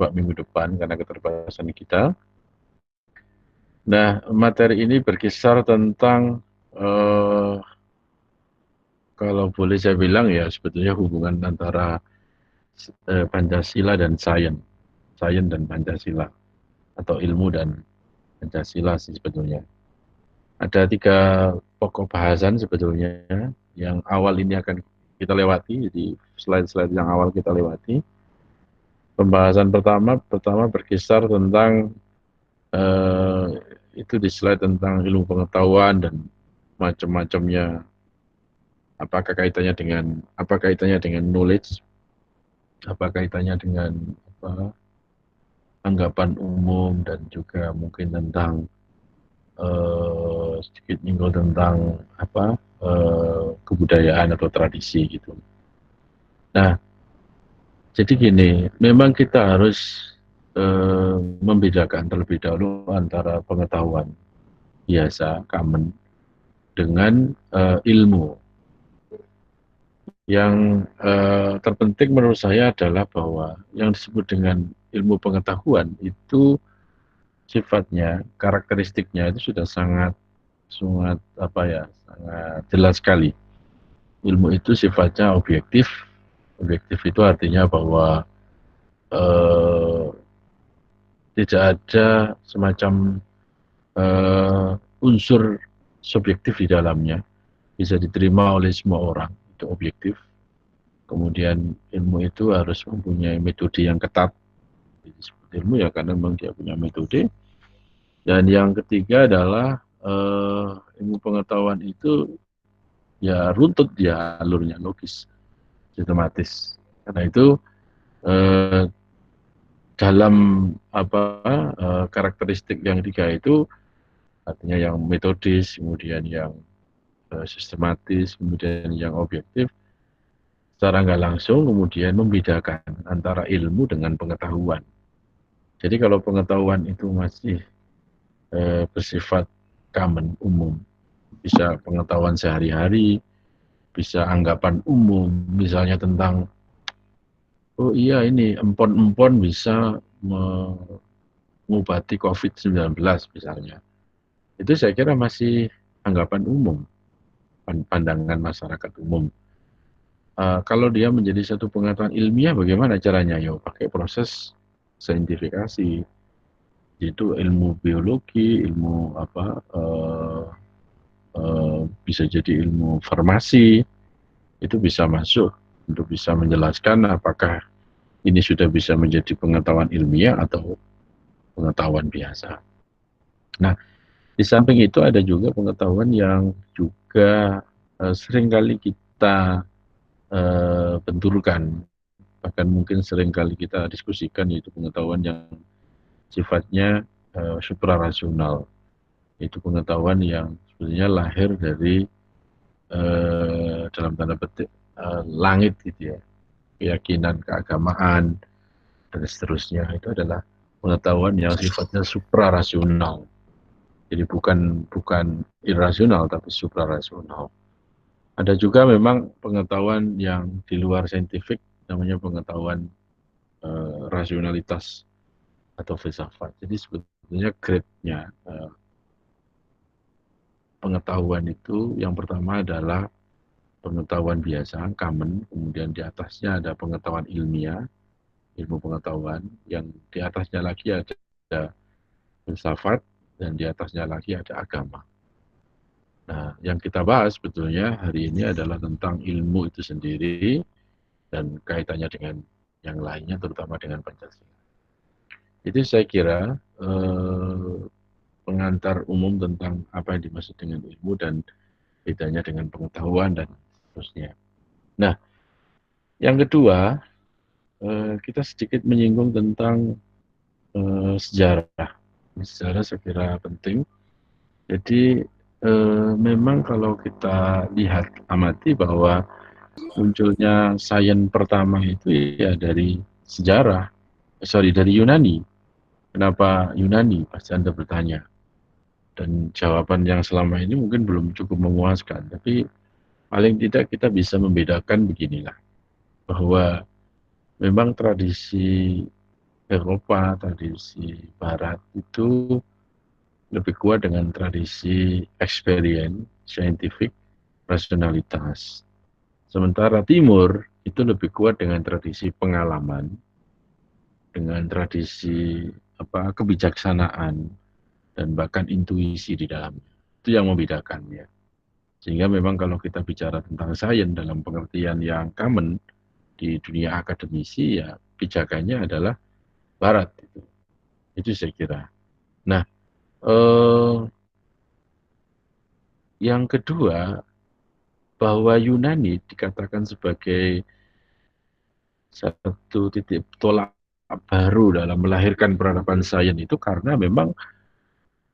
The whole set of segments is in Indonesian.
minggu depan karena keterbatasan kita. Nah, materi ini berkisar tentang kalau boleh saya bilang ya sebetulnya hubungan antara Pancasila dan sains dan Pancasila atau ilmu dan Pancasila sih sebetulnya. Ada 3 pokok bahasan sebetulnya yang awal ini akan kita lewati, jadi slide-slide yang awal kita lewati. Pembahasan pertama berkisar tentang eh, itu di slide tentang ilmu pengetahuan dan macam-macamnya. Apa kaitannya dengan knowledge? Apa kaitannya dengan apa, anggapan umum dan juga mungkin tentang sedikit nyinggung tentang apa kebudayaan atau tradisi gitu. Nah, jadi gini, memang kita harus membedakan terlebih dahulu antara pengetahuan biasa, common, dengan ilmu. Yang terpenting menurut saya adalah bahwa yang disebut dengan ilmu pengetahuan itu sifatnya, karakteristiknya itu sudah sangat sangat apa ya, sangat jelas sekali. Ilmu itu sifatnya objektif. Objektif itu artinya bahwa eh, tidak ada semacam unsur subjektif di dalamnya, bisa diterima oleh semua orang, itu objektif. Kemudian ilmu itu harus mempunyai metode yang ketat. Disebut ilmu ya karena memang dia punya metode. Dan yang ketiga adalah ilmu pengetahuan itu ya runtut dia alurnya, logis, sistematis. Karena itu eh, dalam apa karakteristik yang tiga itu artinya yang metodis, kemudian yang sistematis, kemudian yang objektif, secara nggak langsung kemudian membedakan antara ilmu dengan pengetahuan. Jadi kalau pengetahuan itu masih bersifat common, umum, bisa pengetahuan sehari-hari, bisa anggapan umum, misalnya tentang, oh iya ini empon-empon bisa mengobati COVID-19 misalnya. Itu saya kira masih anggapan umum, pandangan masyarakat umum. Kalau dia menjadi satu pengetahuan ilmiah, bagaimana caranya? Yo, pakai proses saintifikasi, yaitu ilmu biologi, ilmu apa, bisa jadi ilmu farmasi, itu bisa masuk untuk bisa menjelaskan apakah ini sudah bisa menjadi pengetahuan ilmiah atau pengetahuan biasa. Nah, di samping itu ada juga pengetahuan yang juga seringkali kita benturkan, bahkan mungkin seringkali kita diskusikan, yaitu pengetahuan yang sifatnya suprarasional, yaitu pengetahuan yang sebenarnya lahir dari dalam tanda petik langit gitu ya, keyakinan, keagamaan, dan seterusnya. Itu adalah pengetahuan yang sifatnya suprarasional. Jadi bukan bukan irasional tapi suprarasional. Ada juga memang pengetahuan yang di luar saintifik, namanya pengetahuan rasionalitas atau filsafat. Jadi sebetulnya grade-nya pengetahuan itu yang pertama adalah pengetahuan biasa, common, kemudian di atasnya ada pengetahuan ilmiah, ilmu pengetahuan, yang di atasnya lagi ada filsafat, dan di atasnya lagi ada agama. Nah, yang kita bahas sebetulnya hari ini adalah tentang ilmu itu sendiri dan kaitannya dengan yang lainnya, terutama dengan Pancasila. Itu saya kira pengantar umum tentang apa yang dimaksud dengan ilmu dan bedanya dengan pengetahuan dan seterusnya. Nah, yang kedua, kita sedikit menyinggung tentang sejarah. Sejarah saya kira penting. Jadi memang kalau kita lihat amati bahwa munculnya sains pertama itu ya dari sejarah, dari Yunani. Kenapa Yunani? Pasti Anda bertanya. Dan jawaban yang selama ini mungkin belum cukup memuaskan, tapi paling tidak kita bisa membedakan beginilah, bahwa memang tradisi Eropa, tradisi Barat itu lebih kuat dengan tradisi experience, scientific, rasionalitas. Sementara Timur itu lebih kuat dengan tradisi pengalaman, dengan tradisi kebijaksanaan dan bahkan intuisi di dalamnya. Itu yang membedakannya. Sehingga memang kalau kita bicara tentang sains dalam pengertian yang common di dunia akademisi, ya pijakannya adalah Barat. Itu saya kira. Nah, yang kedua, bahwa Yunani dikatakan sebagai satu titik tolak baru dalam melahirkan peradaban sains itu karena memang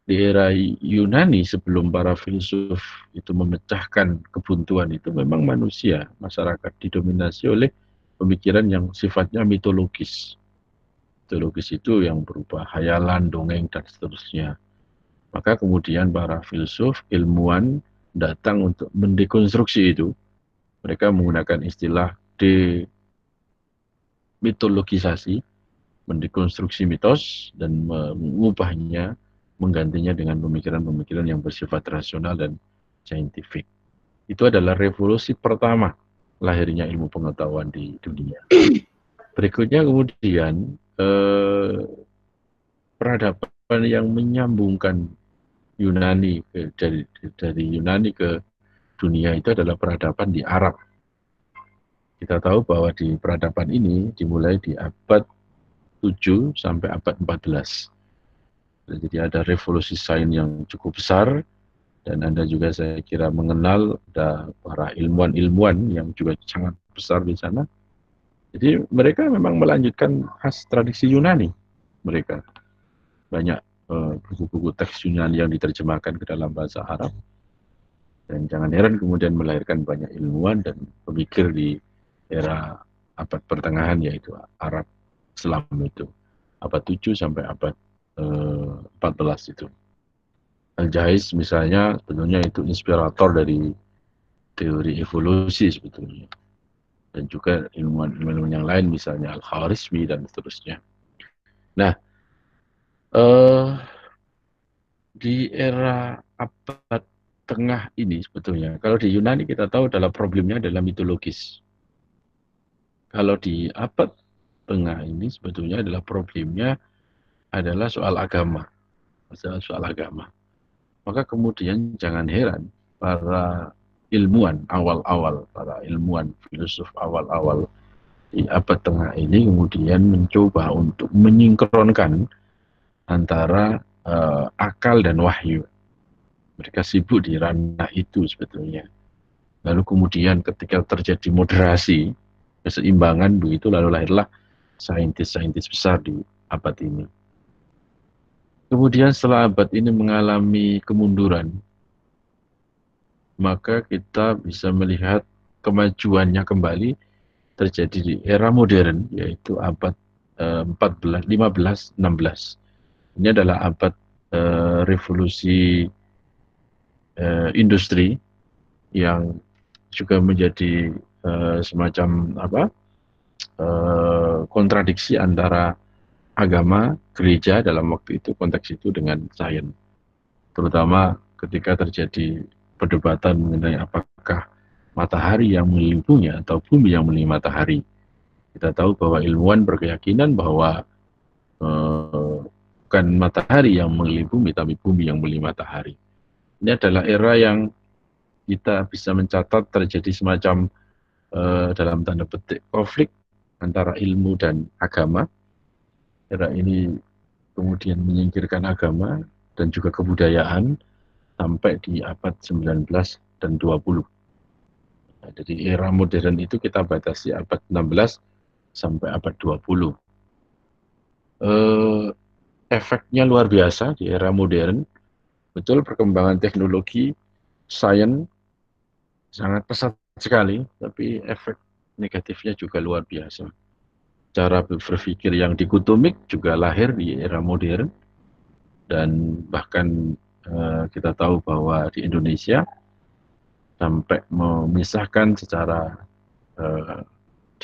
di era Yunani sebelum para filsuf itu memecahkan kebuntuan itu memang manusia, masyarakat didominasi oleh pemikiran yang sifatnya mitologis. Mitologis itu yang berupa hayalan, dongeng, dan seterusnya. Maka kemudian para filsuf, ilmuwan datang untuk mendekonstruksi itu. Mereka menggunakan istilah demitologisasi, mendekonstruksi mitos dan mengubahnya, menggantinya dengan pemikiran-pemikiran yang bersifat rasional dan saintifik. Itu adalah revolusi pertama lahirnya ilmu pengetahuan di dunia. Berikutnya kemudian peradaban yang menyambungkan Yunani dari Yunani ke dunia itu adalah peradaban di Arab. Kita tahu bahwa di peradaban ini dimulai di abad 7 sampai abad 14. Jadi ada revolusi sains yang cukup besar, dan Anda juga saya kira mengenal ada para ilmuwan-ilmuwan yang juga sangat besar di sana. Jadi mereka memang melanjutkan khas tradisi Yunani. Mereka banyak buku-buku teks Yunani yang diterjemahkan ke dalam bahasa Arab, dan jangan heran kemudian melahirkan banyak ilmuwan dan pemikir di era abad pertengahan, yaitu Arab Islam itu abad 7 sampai abad 14 itu. Al-Jais misalnya sebetulnya itu inspirator dari teori evolusi sebetulnya, dan juga ilmuwan-ilmuwan yang lain misalnya Al-Khawarizmi dan seterusnya. Nah, di era abad tengah ini sebetulnya, kalau di Yunani kita tahu adalah problemnya adalah mitologis. Kalau di abad tengah ini sebetulnya adalah problemnya adalah soal agama, soal agama. Maka kemudian jangan heran para ilmuwan awal-awal, para ilmuwan filsuf awal-awal di abad tengah ini kemudian mencoba untuk menyingkronkan antara akal dan wahyu. Mereka sibuk di ranah itu sebetulnya. Lalu kemudian ketika terjadi moderasi, keseimbangan begitu, lalu lahirlah saintis-saintis besar di abad ini. Kemudian setelah abad ini mengalami kemunduran, maka kita bisa melihat kemajuannya kembali terjadi di era modern, yaitu abad 14, 15, 16. Ini adalah abad revolusi industri yang juga menjadi semacam kontradiksi antara agama, gereja dalam waktu itu, konteks itu dengan sains. Terutama ketika terjadi perdebatan mengenai apakah matahari yang mengelilingi bumi atau bumi yang mengelilingi matahari. Kita tahu bahwa ilmuwan berkeyakinan bahwa bukan matahari yang mengelilingi bumi, tapi bumi yang mengelilingi matahari. Ini adalah era yang kita bisa mencatat terjadi semacam dalam tanda petik konflik antara ilmu dan agama. Era ini kemudian menyingkirkan agama dan juga kebudayaan sampai di abad 19 dan 20. Nah, jadi era modern itu kita batasi abad 16 sampai abad 20. Efeknya luar biasa di era modern. Betul, perkembangan teknologi, sains sangat pesat sekali, tapi efek negatifnya juga luar biasa. Cara berpikir yang dikotomik juga lahir di era modern, dan bahkan kita tahu bahwa di Indonesia sampai memisahkan secara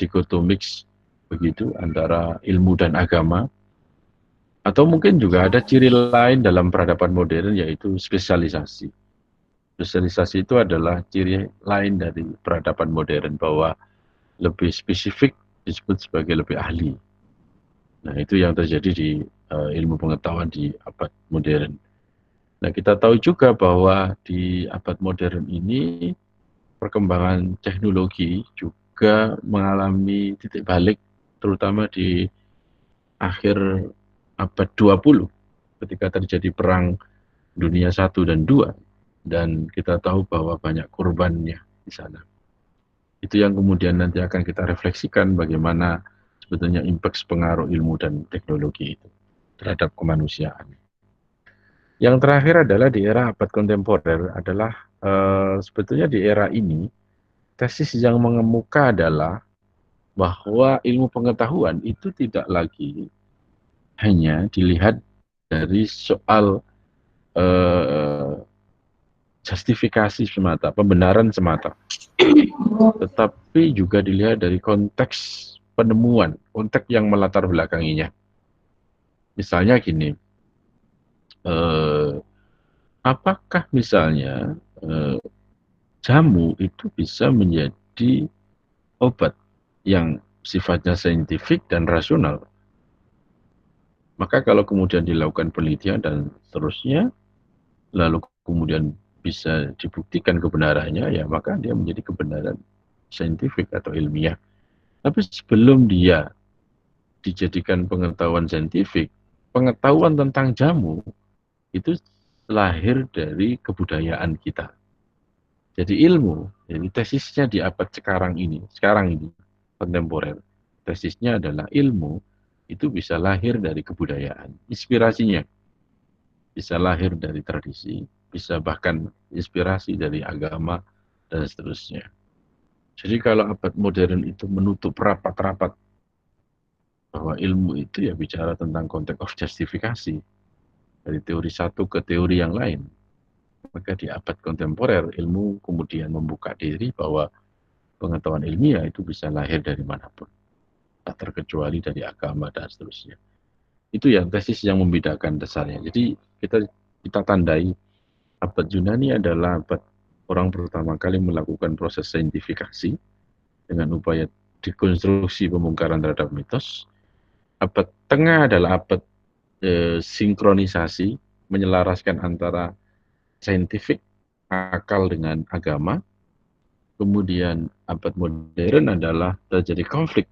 dikotomik begitu antara ilmu dan agama. Atau mungkin juga ada ciri lain dalam peradaban modern, yaitu spesialisasi. Spesialisasi itu adalah ciri lain dari peradaban modern, bahwa lebih spesifik disebut sebagai lebih ahli. Nah, itu yang terjadi di ilmu pengetahuan di abad modern. Nah, kita tahu juga bahwa di abad modern ini perkembangan teknologi juga mengalami titik balik, terutama di akhir abad 20 ketika terjadi perang dunia 1 dan 2, dan kita tahu bahwa banyak korbannya di sana. Itu yang kemudian nanti akan kita refleksikan bagaimana sebetulnya impact pengaruh ilmu dan teknologi itu terhadap kemanusiaan. Yang terakhir adalah di era abad kontemporer adalah sebetulnya di era ini tesis yang mengemuka adalah bahwa ilmu pengetahuan itu tidak lagi hanya dilihat dari soal justifikasi semata, pembenaran semata, tetapi juga dilihat dari konteks penemuan, konteks yang melatar belakanginya. Misalnya gini, apakah misalnya jamu itu bisa menjadi obat yang sifatnya saintifik dan rasional? Maka kalau kemudian dilakukan penelitian dan seterusnya, lalu kemudian bisa dibuktikan kebenarannya, ya maka dia menjadi kebenaran saintifik atau ilmiah. Tapi sebelum dia dijadikan pengetahuan saintifik, pengetahuan tentang jamu itu lahir dari kebudayaan kita. Jadi ilmu, jadi tesisnya di abad sekarang ini, kontemporer, tesisnya adalah ilmu itu bisa lahir dari kebudayaan, inspirasinya bisa lahir dari tradisi, bisa bahkan inspirasi dari agama, dan seterusnya. Jadi kalau abad modern itu menutup rapat-rapat bahwa ilmu itu ya bicara tentang konteks of justifikasi, dari teori satu ke teori yang lain, maka di abad kontemporer ilmu kemudian membuka diri bahwa pengetahuan ilmiah itu bisa lahir dari manapun, tak terkecuali dari agama dan seterusnya. Itu yang tesis yang membedakan dasarnya. Jadi kita tandai abad Yunani adalah abad orang pertama kali melakukan proses saintifikasi dengan upaya dekonstruksi pembongkaran terhadap mitos. Abad tengah adalah abad sinkronisasi, menyelaraskan antara saintifik, akal dengan agama. Kemudian abad modern adalah terjadi konflik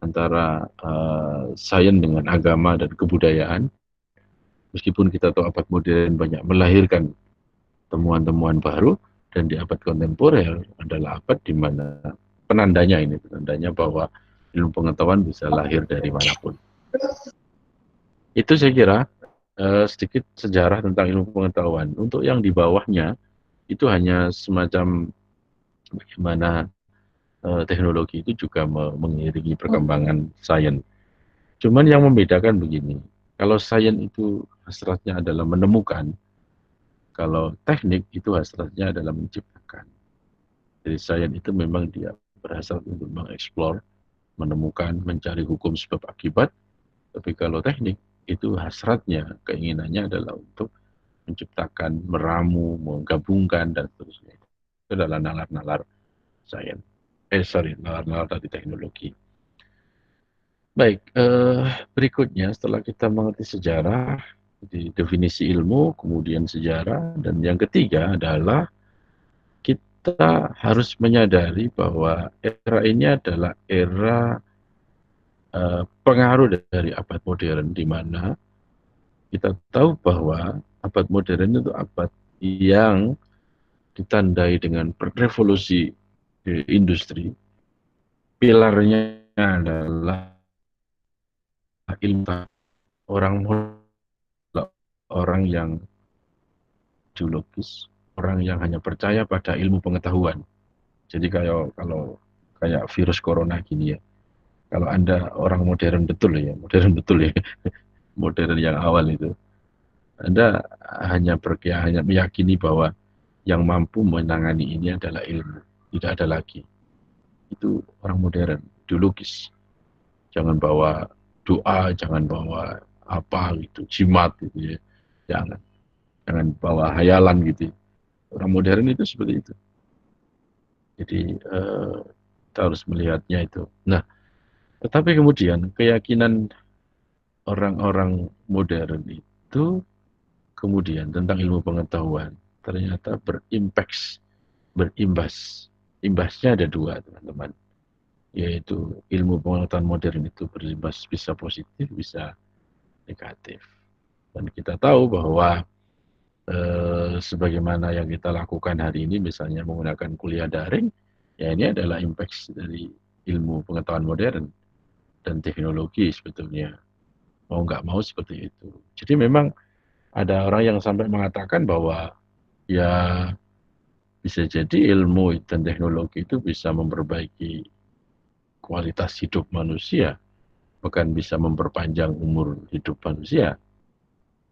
antara sains dengan agama dan kebudayaan. Meskipun kita tahu abad modern banyak melahirkan temuan-temuan baru, dan di abad kontemporer adalah abad di mana penandanya bahwa ilmu pengetahuan bisa lahir dari manapun. Itu saya kira sedikit sejarah tentang ilmu pengetahuan. Untuk yang di bawahnya itu hanya semacam bagaimana teknologi itu juga mengiringi perkembangan sains. Cuman yang membedakan begini, kalau sains itu hasratnya adalah menemukan, kalau teknik itu hasratnya adalah menciptakan. Jadi sains itu memang dia berhasrat untuk mengeksplor, menemukan, mencari hukum sebab akibat. Tapi kalau teknik itu hasratnya, keinginannya adalah untuk menciptakan, meramu, menggabungkan, dan seterusnya. Itu adalah nalar-nalar sains. Nalar-nalar dari teknologi. Baik, berikutnya setelah kita mengerti sejarah, di definisi ilmu, kemudian sejarah, dan yang ketiga adalah kita harus menyadari bahwa era ini adalah era pengaruh dari abad modern, di mana kita tahu bahwa abad modern itu abad yang ditandai dengan revolusi industri. Pilarnya adalah ilmu. Orang yang ideologis, orang yang hanya percaya pada ilmu pengetahuan. Jadi kalau kayak virus corona gini ya, kalau Anda orang modern betul ya, modern yang awal itu, Anda hanya meyakini bahwa yang mampu menangani ini adalah ilmu, tidak ada lagi. Itu orang modern, ideologis. Jangan bawa doa, jangan bawa apa gitu, jimat gitu ya. Jangan bawa hayalan gitu. Orang modern itu seperti itu. Jadi kita harus melihatnya itu. Nah, tetapi kemudian keyakinan orang-orang modern itu kemudian tentang ilmu pengetahuan ternyata berimbas. Imbasnya ada dua, teman-teman. Yaitu ilmu pengetahuan modern itu berimbas bisa positif, bisa negatif. Dan kita tahu bahwa sebagaimana yang kita lakukan hari ini, misalnya menggunakan kuliah daring, ya ini adalah impact dari ilmu pengetahuan modern dan teknologi sebetulnya. Mau nggak mau seperti itu. Jadi memang ada orang yang sampai mengatakan bahwa ya bisa jadi ilmu dan teknologi itu bisa memperbaiki kualitas hidup manusia, bahkan bisa memperpanjang umur hidup manusia.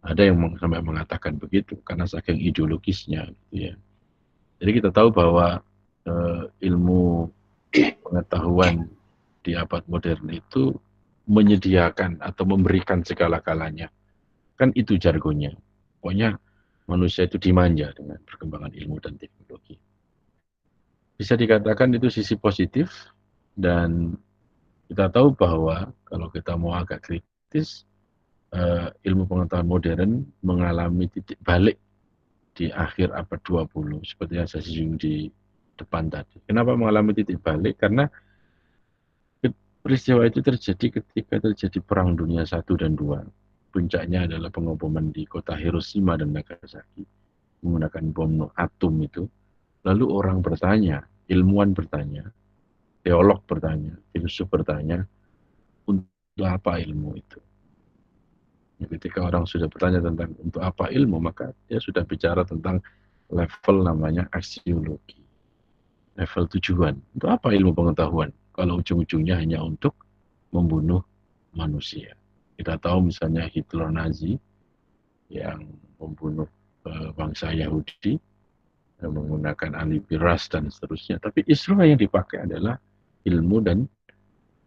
Ada yang sampai mengatakan begitu karena saking ideologisnya, gitu ya. Jadi kita tahu bahwa ilmu pengetahuan di abad modern itu menyediakan atau memberikan segala-galanya. Kan itu jargonnya. Pokoknya manusia itu dimanja dengan perkembangan ilmu dan teknologi. Bisa dikatakan itu sisi positif, dan kita tahu bahwa kalau kita mau agak kritis, ilmu pengetahuan modern mengalami titik balik di akhir abad 20, seperti yang saya singgung di depan tadi. Kenapa mengalami titik balik? Karena peristiwa itu terjadi ketika terjadi Perang Dunia I dan II. Puncaknya adalah pengeboman di kota Hiroshima dan Nagasaki menggunakan bom atom itu. Lalu orang bertanya, ilmuwan bertanya, teolog bertanya, filsuf bertanya, untuk apa ilmu itu? Ketika orang sudah bertanya tentang untuk apa ilmu, maka dia sudah bicara tentang level namanya aksiologi, level tujuan. Untuk apa ilmu pengetahuan kalau ujung-ujungnya hanya untuk membunuh manusia? Kita tahu misalnya Hitler Nazi yang membunuh bangsa Yahudi menggunakan alibi ras dan seterusnya. Tapi instrumen yang dipakai adalah ilmu dan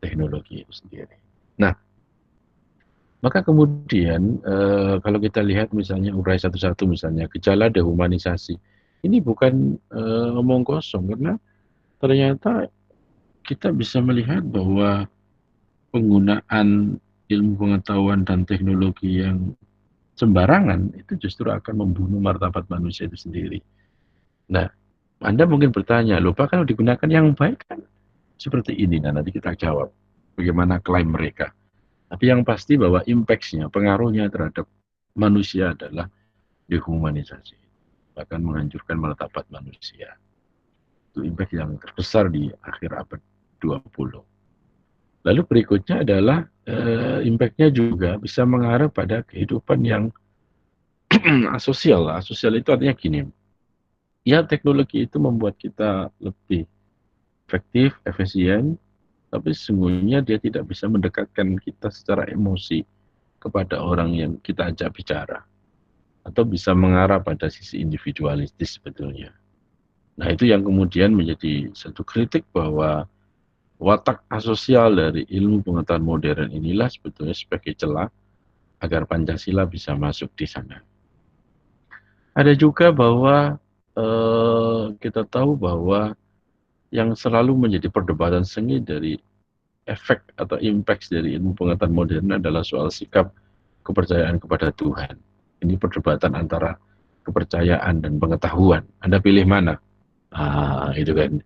teknologi itu sendiri. Nah, maka kemudian kalau kita lihat misalnya urai satu-satu, misalnya gejala dehumanisasi, ini bukan omong kosong, karena ternyata kita bisa melihat bahwa penggunaan ilmu pengetahuan dan teknologi yang sembarangan itu justru akan membunuh martabat manusia itu sendiri. Nah, Anda mungkin bertanya, lupa kalau digunakan yang baik kan seperti ini. Nah, nanti kita jawab bagaimana klaim mereka. Tapi yang pasti bahwa impact-nya, pengaruhnya terhadap manusia adalah dehumanisasi, bahkan menghancurkan martabat manusia. Itu impact yang terbesar di akhir abad 20. Lalu berikutnya adalah impact-nya juga bisa mengarah pada kehidupan yang asosial. Asosial itu artinya gini, ya teknologi itu membuat kita lebih efektif, efisien, tapi sesungguhnya dia tidak bisa mendekatkan kita secara emosi kepada orang yang kita ajak bicara, atau bisa mengarah pada sisi individualistis sebetulnya. Nah, itu yang kemudian menjadi satu kritik bahwa watak asosial dari ilmu pengetahuan modern inilah sebetulnya sebagai celah agar Pancasila bisa masuk di sana. Ada juga bahwa kita tahu bahwa yang selalu menjadi perdebatan sengit dari efek atau impact dari ilmu pengetahuan modern adalah soal sikap kepercayaan kepada Tuhan. Ini perdebatan antara kepercayaan dan pengetahuan. Anda pilih mana? Itu kan.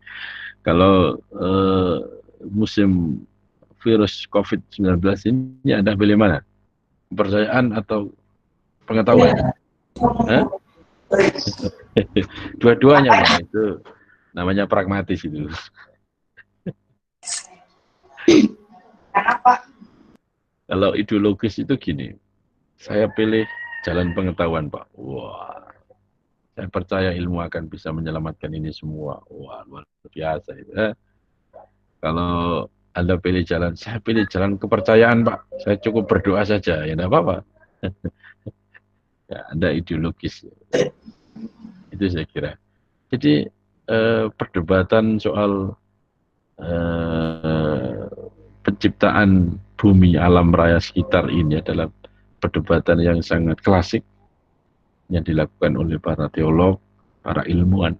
Kalau musim virus COVID-19 ini Anda pilih mana? Kepercayaan atau pengetahuan? Dua-duanya, Pak. Itu namanya pragmatis itu. Kenapa? Kalau ideologis itu gini, saya pilih jalan pengetahuan, Pak. Wah, saya percaya ilmu akan bisa menyelamatkan ini semua. Wah, luar biasa itu. Kalau Anda pilih jalan, saya pilih jalan kepercayaan, Pak. Saya cukup berdoa saja, ya enggak apa-apa. Ya, Anda ideologis. Itu saya kira. Jadi perdebatan soal penciptaan bumi alam raya sekitar ini adalah perdebatan yang sangat klasik yang dilakukan oleh para teolog, para ilmuwan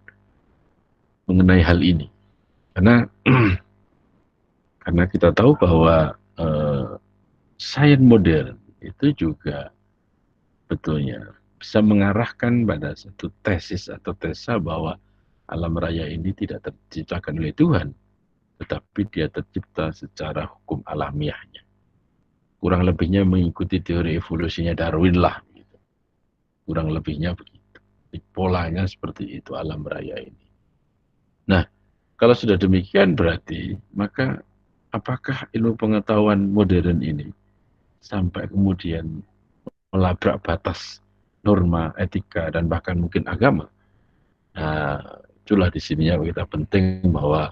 mengenai hal ini. Karena karena kita tahu bahwa sains modern itu juga betulnya bisa mengarahkan pada satu tesis atau tesa bahwa alam raya ini tidak terciptakan oleh Tuhan, tetapi dia tercipta secara hukum alamiahnya. Kurang lebihnya mengikuti teori evolusinya Darwin lah. Gitu. Kurang lebihnya begitu. Polanya seperti itu alam raya ini. Nah, kalau sudah demikian berarti, maka apakah ilmu pengetahuan modern ini sampai kemudian melabrak batas norma, etika, dan bahkan mungkin agama? Nah, itulah di sininya kita penting bahwa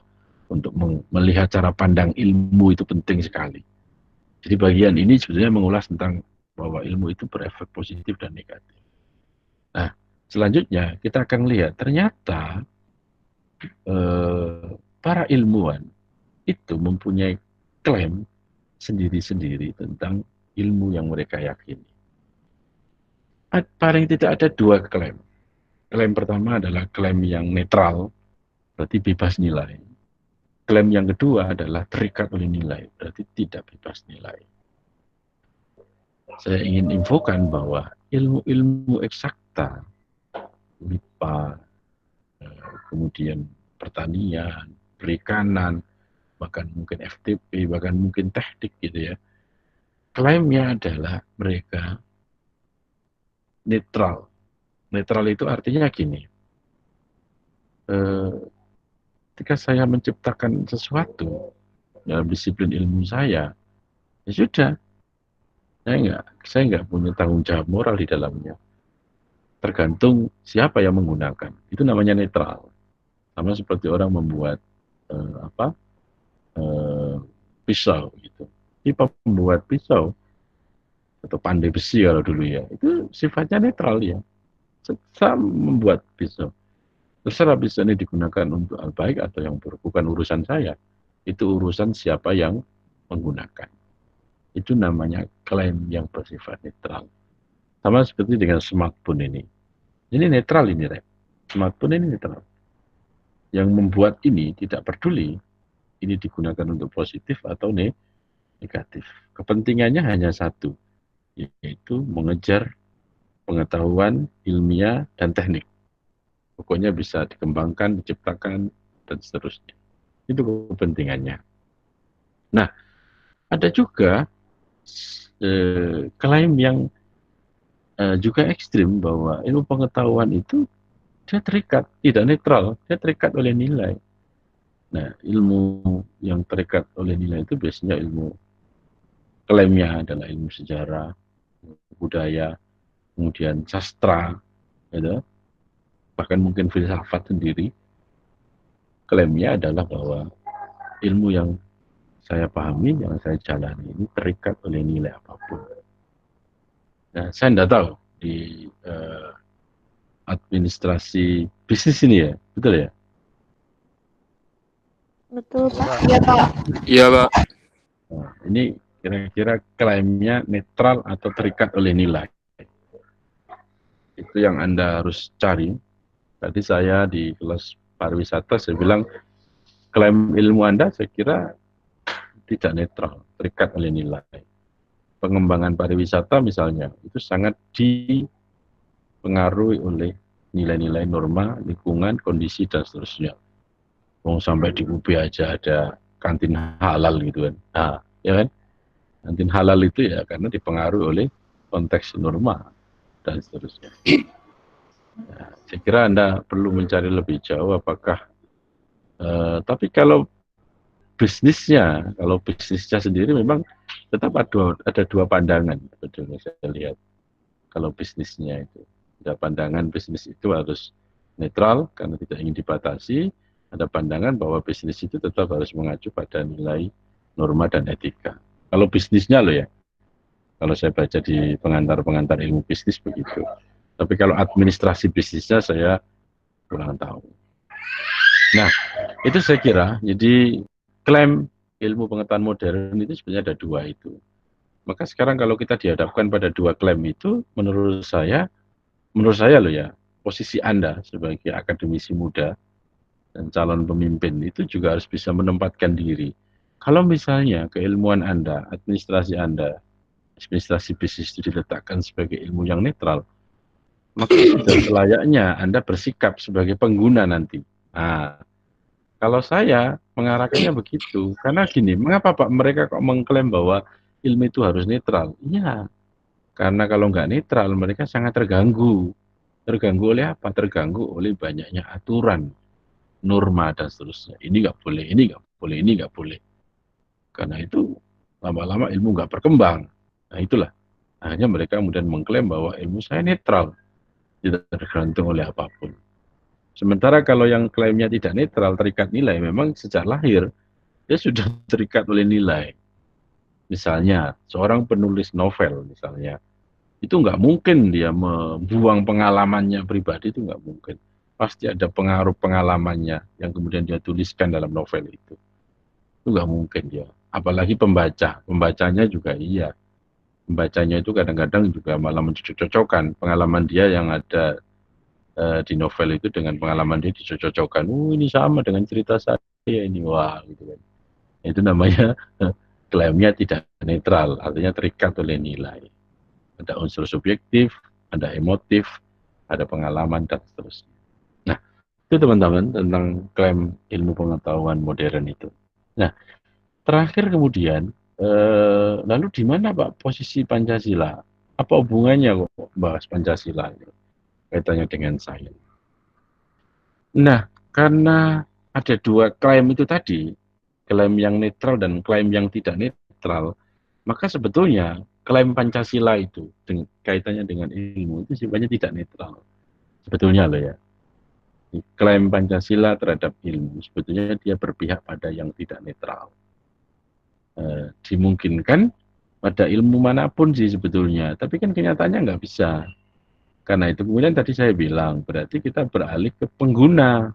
untuk melihat cara pandang ilmu itu penting sekali. Jadi bagian ini sebenarnya mengulas tentang bahwa ilmu itu berefek positif dan negatif. Nah, selanjutnya kita akan lihat ternyata para ilmuwan itu mempunyai klaim sendiri-sendiri tentang ilmu yang mereka yakini. Paling tidak ada dua klaim. Klaim pertama adalah klaim yang netral, berarti bebas nilai. Klaim yang kedua adalah terikat oleh nilai, berarti tidak bebas nilai. Saya ingin infokan bahwa ilmu-ilmu eksakta, MIPA, kemudian pertanian, perikanan, bahkan mungkin FTP, bahkan mungkin teknik gitu ya. Klaimnya adalah mereka netral. Netral itu artinya gini, ketika saya menciptakan sesuatu dalam disiplin ilmu saya, ya sudah, saya nggak punya tanggung jawab moral di dalamnya. Tergantung siapa yang menggunakan. Itu namanya netral. Sama seperti orang membuat pisau gitu. Ini pembuat pisau atau pandai besi kalau dulu ya, itu sifatnya netral ya. Saya membuat pisau. Terserah pisau ini digunakan untuk hal baik atau yang buruk, bukan urusan saya. Itu urusan siapa yang menggunakan. Itu namanya klaim yang bersifat netral. Sama seperti dengan smartphone ini. Ini netral ini, Rek. Smartphone ini netral. Yang membuat ini tidak peduli ini digunakan untuk positif atau negatif. Kepentingannya hanya satu, yaitu mengejar pengetahuan ilmiah dan teknik. Pokoknya bisa dikembangkan, diciptakan, dan seterusnya. Itu kepentingannya. Nah, ada juga klaim yang juga ekstrim bahwa ilmu pengetahuan itu dia terikat, tidak netral, dia terikat oleh nilai. Nah, ilmu yang terikat oleh nilai itu biasanya ilmu klaimnya adalah ilmu sejarah, budaya, kemudian sastra, gitu. Bahkan mungkin filsafat sendiri. Klaimnya adalah bahwa ilmu yang saya pahami, yang saya jalani ini terikat oleh nilai apapun. Nah, saya tidak tahu di administrasi bisnis ini ya, betul ya? Betul, Pak. Iya, Pak. Iya, Pak. Nah, ini kira-kira klaimnya netral atau terikat oleh nilai. Itu yang Anda harus cari. Tadi saya di kelas pariwisata, saya bilang klaim ilmu Anda saya kira tidak netral, terikat oleh nilai. Pengembangan pariwisata misalnya, itu sangat dipengaruhi oleh nilai-nilai norma, lingkungan, kondisi, dan seterusnya. Mau sampai di UB aja ada kantin halal gitu kan. Nah, ya kan? Kantin halal itu ya karena dipengaruhi oleh konteks norma dan seterusnya. Nah, saya kira Anda perlu mencari lebih jauh apakah tapi kalau bisnisnya sendiri memang tetap ada dua pandangan sebetulnya saya lihat. Kalau bisnisnya itu ada pandangan bisnis itu harus netral karena tidak ingin dibatasi, ada pandangan bahwa bisnis itu tetap harus mengacu pada nilai norma dan etika. Kalau bisnisnya loh ya, kalau saya baca di pengantar ilmu bisnis begitu. Tapi kalau administrasi bisnisnya saya kurang tahu. Nah, itu saya kira, jadi klaim ilmu pengetahuan modern itu sebenarnya ada dua itu. Maka sekarang kalau kita dihadapkan pada dua klaim itu, menurut saya loh ya, posisi Anda sebagai akademisi muda dan calon pemimpin itu juga harus bisa menempatkan diri. Kalau misalnya keilmuan Anda, administrasi bisnis itu diletakkan sebagai ilmu yang netral, maka sudah selayaknya Anda bersikap sebagai pengguna nanti. Nah, kalau saya mengarahkannya begitu, karena gini, mengapa Pak mereka kok mengklaim bahwa ilmu itu harus netral? Iya, karena kalau nggak netral mereka sangat terganggu. Terganggu oleh apa? Terganggu oleh banyaknya aturan, norma dan seterusnya. Ini nggak boleh, ini nggak boleh, ini nggak boleh. Karena itu lama-lama ilmu nggak berkembang. Nah itulah. Akhirnya mereka kemudian mengklaim bahwa ilmu saya netral, tidak tergantung oleh apapun. Sementara kalau yang klaimnya tidak netral, terikat nilai, memang sejak lahir dia sudah terikat oleh nilai. Misalnya, seorang penulis novel misalnya, itu nggak mungkin dia membuang pengalamannya pribadi, itu nggak mungkin. Pasti ada pengaruh pengalamannya yang kemudian dia tuliskan dalam novel itu. Itu nggak mungkin dia. Apalagi pembacanya juga iya. Pembacanya itu kadang-kadang juga malah mencocok-cocokkan pengalaman dia yang ada di novel itu dengan pengalaman dia dicocok-cocokkan. Ini sama dengan cerita saya ini, wah gitu kan. Itu namanya klaimnya tidak netral, artinya terikat oleh nilai. Ada unsur subjektif, ada emotif, ada pengalaman dan seterusnya. Nah, itu teman-teman tentang klaim ilmu pengetahuan modern itu. Nah, terakhir kemudian, lalu di mana Pak posisi Pancasila? Apa hubungannya kok bahas Pancasila ini kaitannya dengan sains? Nah, karena ada dua klaim itu tadi, klaim yang netral dan klaim yang tidak netral, maka sebetulnya klaim Pancasila itu kaitannya dengan ilmu itu sifatnya tidak netral. Sebetulnya loh ya, klaim Pancasila terhadap ilmu sebetulnya dia berpihak pada yang tidak netral. Dimungkinkan pada ilmu manapun sih sebetulnya, tapi kan kenyataannya nggak bisa. Karena itu kemudian tadi saya bilang, berarti kita beralih ke pengguna.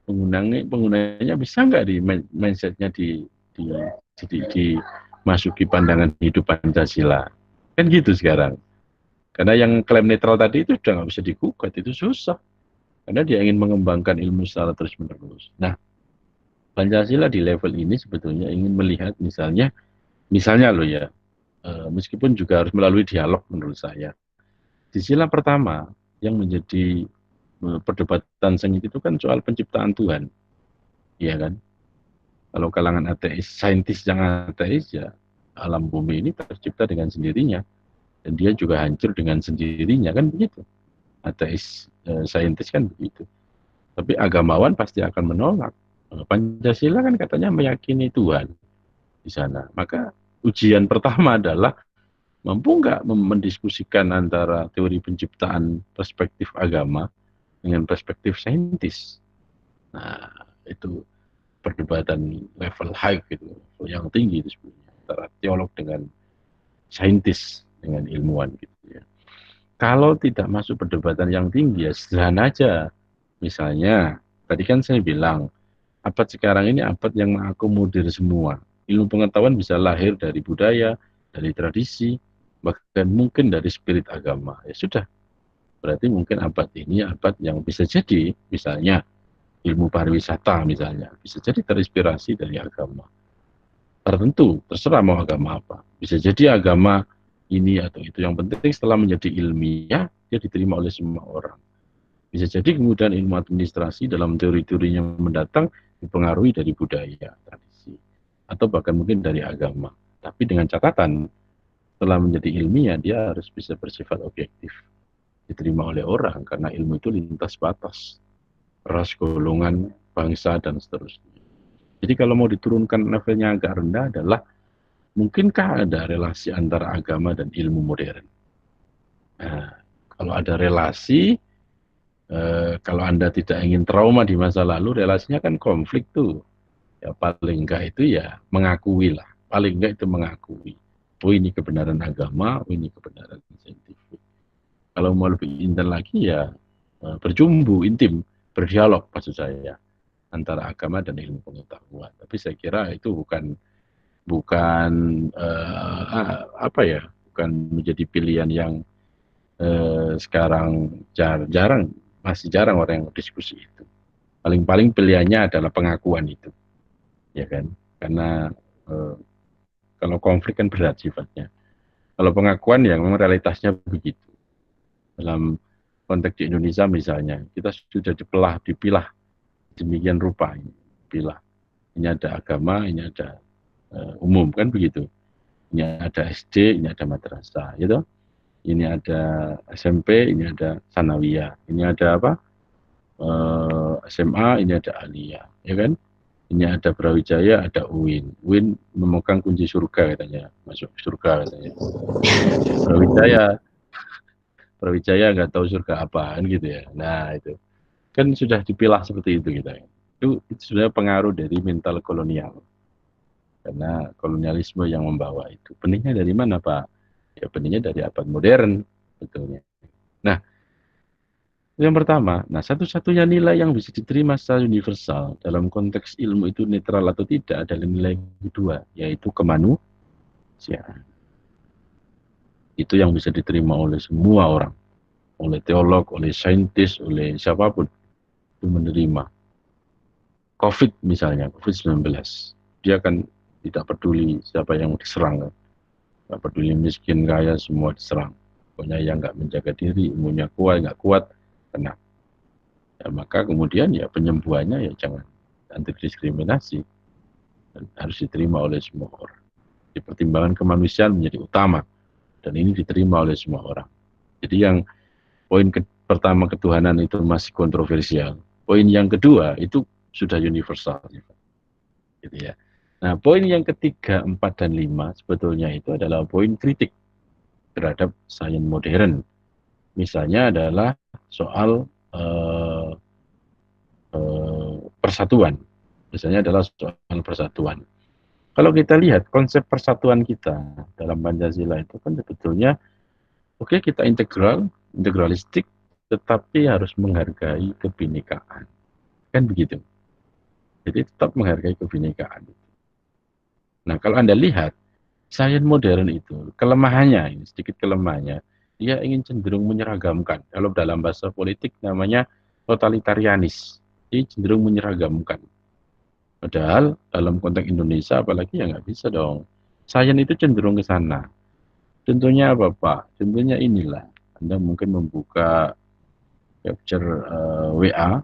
Penggunanya bisa nggak di mindsetnya dimasuki pandangan hidup Pancasila. Kan gitu sekarang. Karena yang klaim netral tadi itu sudah nggak bisa digugat, itu susah. Karena dia ingin mengembangkan ilmu secara terus-menerus. Nah, Pancasila di level ini sebetulnya ingin melihat misalnya loh ya, meskipun juga harus melalui dialog menurut saya. Di sila pertama yang menjadi perdebatan sengit itu kan soal penciptaan Tuhan, iya kan? Kalau kalangan ateis, saintis yang ateis ya alam bumi ini tercipta dengan sendirinya dan dia juga hancur dengan sendirinya kan begitu. Ateis, saintis kan begitu. Tapi agamawan pasti akan menolak. Pancasila kan katanya meyakini Tuhan di sana. Maka ujian pertama adalah mampu nggak mendiskusikan antara teori penciptaan perspektif agama dengan perspektif saintis. Nah, itu perdebatan level high gitu, yang tinggi itu sebenarnya antara teolog dengan saintis dengan ilmuwan gitu ya. Kalau tidak masuk perdebatan yang tinggi ya sederhana aja. Misalnya, tadi kan saya bilang, abad sekarang ini abad yang mengakomodir semua. Ilmu pengetahuan bisa lahir dari budaya, dari tradisi, bahkan mungkin dari spirit agama. Ya sudah, berarti mungkin abad ini abad yang bisa jadi, misalnya ilmu pariwisata misalnya, bisa jadi terinspirasi dari agama tertentu, terserah mau agama apa. Bisa jadi agama ini atau itu. Yang penting setelah menjadi ilmiah, dia diterima oleh semua orang. Bisa jadi kemudian ilmu administrasi dalam teori-teorinya mendatang dipengaruhi dari budaya, tradisi, atau bahkan mungkin dari agama. Tapi dengan catatan, setelah menjadi ilmiah, dia harus bisa bersifat objektif. Diterima oleh orang, karena ilmu itu lintas batas, ras, golongan, bangsa, dan seterusnya. Jadi kalau mau diturunkan levelnya agak rendah adalah, mungkinkah ada relasi antara agama dan ilmu modern? Nah, kalau ada relasi, kalau Anda tidak ingin trauma di masa lalu, relasinya kan konflik tuh. Ya paling enggak itu ya mengakui lah. Paling enggak itu mengakui. Oh ini kebenaran agama, oh ini kebenaran saintifik. Kalau mau lebih intim lagi ya berjumbu, intim, berdialog maksud saya antara agama dan ilmu pengetahuan. Tapi saya kira itu bukan bukan apa ya, bukan menjadi pilihan yang sekarang jarang, masih jarang orang yang diskusi itu. Paling-paling pilihannya adalah pengakuan itu, ya kan? Karena kalau konflik kan berat sifatnya. Kalau pengakuan ya memang realitasnya begitu. Dalam konteks di Indonesia misalnya, kita sudah dipilah demikian rupa. Pilah. Ini ada agama, ini ada umum, kan begitu. Ini ada SD, ini ada madrasah, gitu. Ini ada SMP, ini ada sanawiyah. Ini ada apa? SMA, ini ada aliyah, ya kan? Ini ada Brawijaya, ada UIN. UIN memegang kunci surga katanya, masuk surga katanya. Brawijaya Brawijaya nggak tahu surga apa kan gitu ya. Nah itu kan sudah dipilah seperti itu kita. Itu sebenarnya pengaruh dari mental kolonial karena kolonialisme yang membawa itu. Benihnya dari mana Pak? Ya benihnya dari abad modern betulnya. Nah yang pertama, nah satu-satunya nilai yang bisa diterima secara universal dalam konteks ilmu itu netral atau tidak adalah nilai kedua, yaitu kemanusiaan. Itu yang bisa diterima oleh semua orang, oleh teolog, oleh saintis, oleh siapapun itu menerima. COVID misalnya, COVID-19, dia kan tidak peduli siapa yang diserang, kan? Nggak peduli miskin, kaya, semua diserang. Pokoknya yang nggak menjaga diri, imunnya kuat, nggak kuat, kena. Ya, maka kemudian ya penyembuhannya ya jangan anti diskriminasi, dan harus diterima oleh semua orang. Di pertimbangan kemanusiaan menjadi utama, dan ini diterima oleh semua orang. Jadi yang poin pertama ketuhanan itu masih kontroversial. Poin yang kedua itu sudah universal, gitu ya. Nah, poin yang ketiga, 4 dan 5 sebetulnya itu adalah poin kritik terhadap sains modern. Misalnya adalah soal persatuan. Misalnya adalah soal persatuan. Kalau kita lihat konsep persatuan kita dalam Pancasila itu kan sebetulnya oke, kita integralistik, tetapi harus menghargai kebinekaan. Kan begitu. Jadi tetap menghargai kebinekaan. Nah, kalau Anda lihat sains modern itu kelemahannya, ini sedikit kelemahannya, dia ingin cenderung menyeragamkan. Kalau dalam bahasa politik namanya totalitarianis, dia cenderung menyeragamkan. Padahal dalam konteks Indonesia apalagi ya nggak bisa dong. Sains itu cenderung ke sana. Contohnya apa Pak? Contohnya inilah, Anda mungkin membuka capture WA,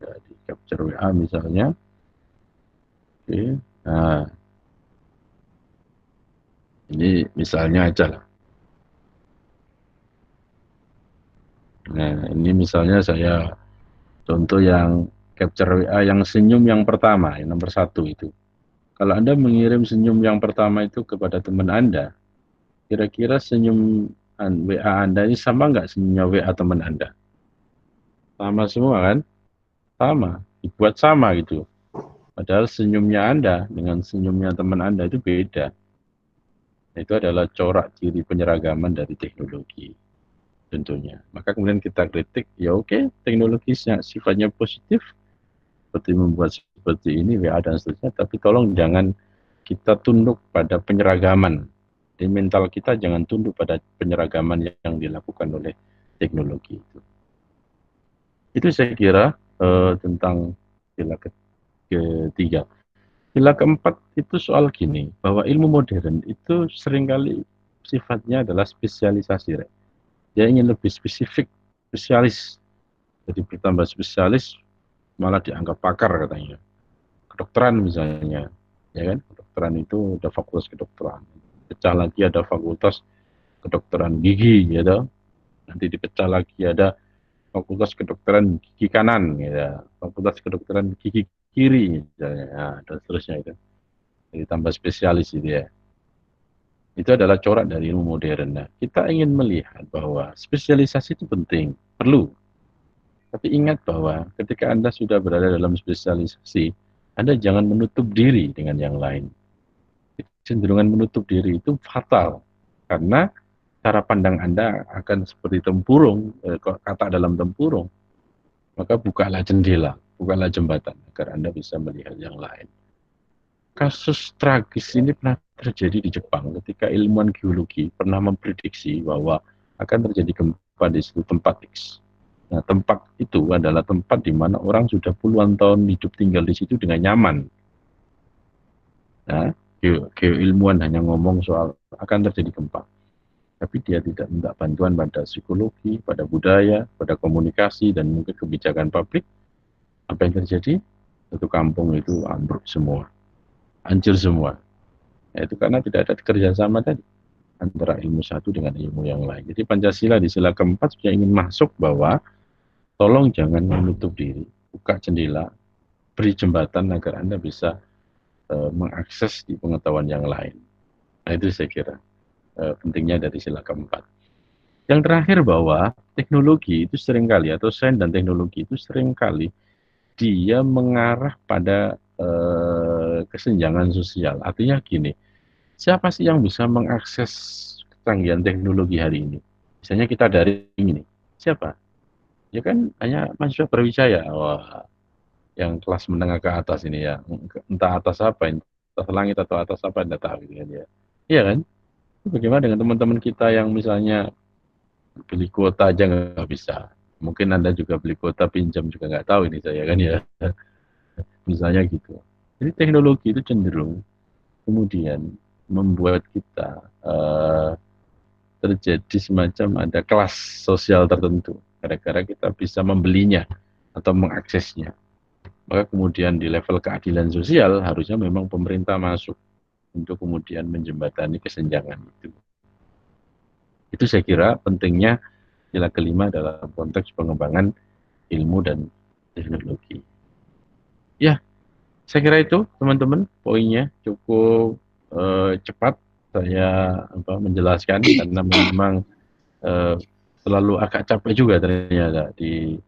ya, di capture WA misalnya. Oke. Nah, ini misalnya aja lah. Nah, ini misalnya saya contoh yang capture WA yang senyum yang pertama, yang nomor 1 itu. Kalau Anda mengirim senyum yang pertama itu kepada teman Anda, kira-kira senyum WA Anda ini sama nggak senyumnya WA teman Anda? Sama semua kan? Sama, dibuat sama gitu. Padahal senyumnya Anda dengan senyumnya teman Anda itu beda. Itu adalah corak ciri penyeragaman dari teknologi tentunya. Maka kemudian kita kritik, ya oke, teknologisnya sifatnya positif, seperti membuat seperti ini, WA dan seterusnya, tapi tolong jangan kita tunduk pada penyeragaman. Di mental kita jangan tunduk pada penyeragaman yang dilakukan oleh teknologi itu. Itu saya kira tentang sila ketiga. Sila keempat itu soal gini, bahwa ilmu modern itu seringkali sifatnya adalah spesialisasi. Dia ingin lebih spesifik, spesialis. Jadi bertambah spesialis malah dianggap pakar katanya. Kedokteran misalnya, ya kan? Kedokteran itu ada fakultas kedokteran. Pecah lagi ada fakultas kedokteran gigi, ya toh. Nanti dipecah lagi ada fakultas kedokteran gigi kanan, ya. Fakultas kedokteran gigi kiri, misalnya, nah, dan seterusnya itu. Jadi tambah spesialis itu ya. Itu adalah corak dari ilmu modern. Nah, kita ingin melihat bahwa spesialisasi itu penting, perlu. Tapi ingat bahwa ketika Anda sudah berada dalam spesialisasi, Anda jangan menutup diri dengan yang lain. Cenderungan menutup diri itu fatal. Karena cara pandang Anda akan seperti tempurung, kata dalam tempurung. Maka bukalah jendela, bukalah jembatan, agar Anda bisa melihat yang lain. kasus tragis ini pernah terjadi di Jepang ketika ilmuwan geologi pernah memprediksi bahwa akan terjadi gempa di suatu tempat X. Nah, tempat itu adalah tempat di mana orang sudah puluhan tahun hidup tinggal di situ dengan nyaman. Nah, geoilmuwan hanya ngomong soal akan terjadi gempa, tapi dia tidak minta bantuan pada psikologi, pada budaya, pada komunikasi, dan mungkin kebijakan publik. Apa yang terjadi? Satu kampung itu ambruk semua, hancur semua. Ya, itu karena tidak ada kerjasama tadi antara ilmu satu dengan ilmu yang lain. Jadi Pancasila di sila keempat sudah ingin masuk bahwa tolong jangan menutup diri, buka jendela, beri jembatan agar Anda bisa mengakses di pengetahuan yang lain. Nah, itu saya kira pentingnya dari sila keempat. Yang terakhir bahwa teknologi itu seringkali atau sains dan teknologi itu seringkali dia mengarah pada kesenjangan sosial. Artinya gini, siapa sih yang bisa mengakses kecanggihan teknologi hari ini? Misalnya kita daring ini, siapa? Ya kan hanya mahasiswa berwijaya. Wah, yang kelas menengah ke atas ini ya, entah atas apa, atas langit atau atas apa, tidak tahu gitu kan ya. Iya kan? Bagaimana dengan teman-teman kita yang misalnya beli kuota aja nggak bisa? Mungkin Anda juga beli kuota pinjam juga nggak tahu ini saya kan ya. Misalnya gitu. Jadi teknologi itu cenderung kemudian membuat kita terjadi semacam ada kelas sosial tertentu. Gara-gara kita bisa membelinya atau mengaksesnya. Maka kemudian di level keadilan sosial harusnya memang pemerintah masuk untuk kemudian menjembatani kesenjangan itu. Itu saya kira pentingnya sila kelima dalam konteks pengembangan ilmu dan teknologi. Ya, saya kira itu teman-teman poinnya cukup cepat saya menjelaskan karena memang selalu agak capek juga ternyata di